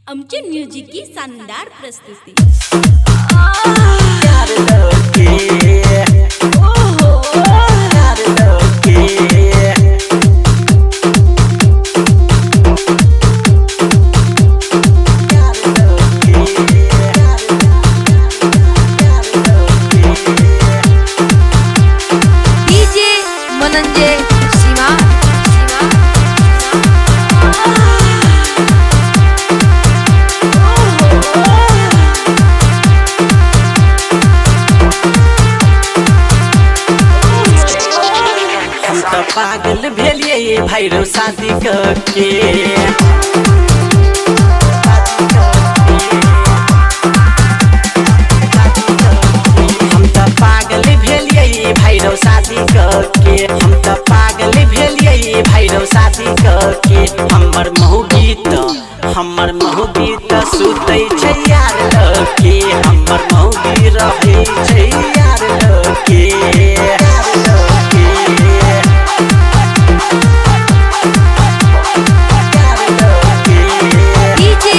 आमचे म्युझिक की शानदार प्रस्तुती। डीजे मनंजय शिवा हम तो पागल भेलिए भाई रो शादी करके। हम तो पागल भेलिए भाई रो शादी करके। हम तो पागल भेलिए भाई रो शादी करके। हमर महू गीत सुतै छै यार लके। हमर महू रहै छै यार लके। डीजे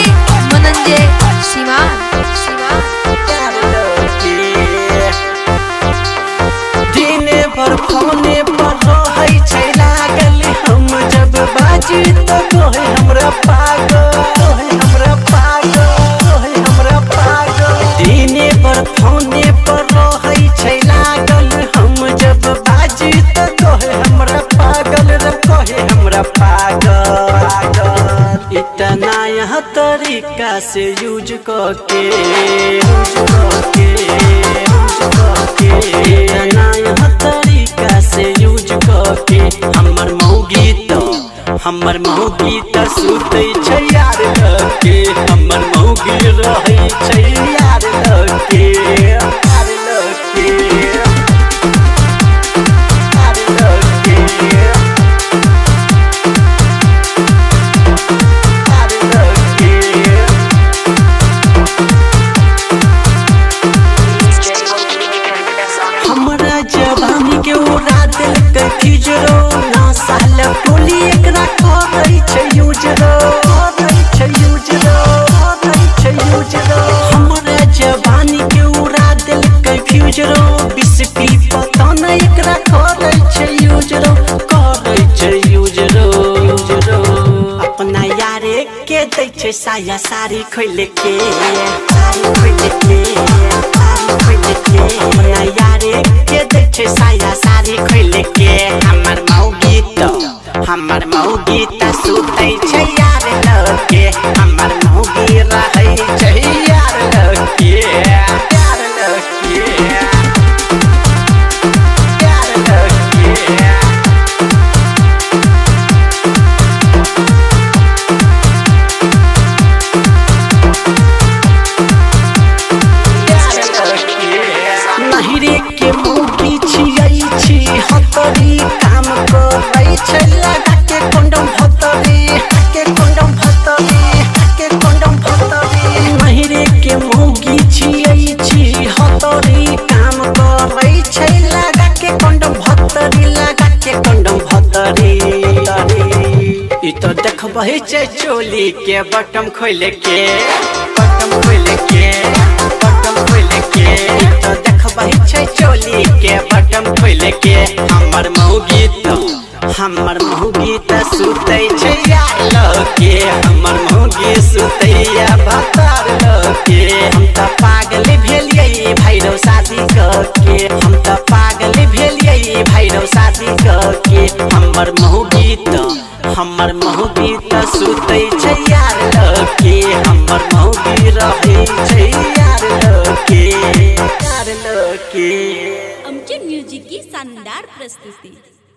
मनंजय शिवा दिने भर फोने पर रहै छै लागल। हम जब बाजी तो कहे हमरा पागल, हमरा पागल, हमरा पागल। दिने भर फोने पर रहै छै लागल। हम जब बाजी तो कहे हमरा पागल रे, कहे हमरा पागल। इतना यह तरीका से यूज करके इतना यह तरीका से यूज करके। हमर महू गीत सुतै छै यार लके। हमर महू रहै छै यार लके, यार लके, यार लके, यार लके। हमरा जवानी के उड़ा देलकै खिजरो। ना साल टोली एकरा करै छै यूजरो, करै छै यूजरो, करै छै यूजरो। हमरा जवानी के उड़ा देलकै खिजरो। बिस्पी पता न एकरा करै छै यूजरो, करै छै यूजरो, यूजरो। अपना यारे के दै छै साया साड़ी खोल के, साड़ी खोल के, साड़ी खोल के। अपना यारे के दै छै साया साड़ी खोल के। हमर महू गीत सुतै छै यार लके। हमर महू रहै छै यार लके, यार लके, यार लके। नहिरे के मुगी छियै छी हतरी। काम करै छै लगा के कंडम भतरी, के कंडम भतरी, के कंडम भतरी। नहिरे के मुगी छियै छी हतरी। काम करै छै लगा के कंडम भतरी, लगा के कंडम भतरी। ई तो देखबै छै चोली के बटम खोल के, बटम खोल के, बटम खोल के। ई तो देखबै छै चोली के बटम खोल के। हमर महू गीत सुतै छै यार लके। हमर महू सुतै भतार लके। हम तो पागल भेलिए भाई रो शादी करके। हम तो पागल भेलिए भाई रो शादी करके। हमर महू गीत सुतै छै यार लके। हमर महू रहै छै यार लके, यार लके। आमचे म्युझिक की शानदार प्रस्तुती।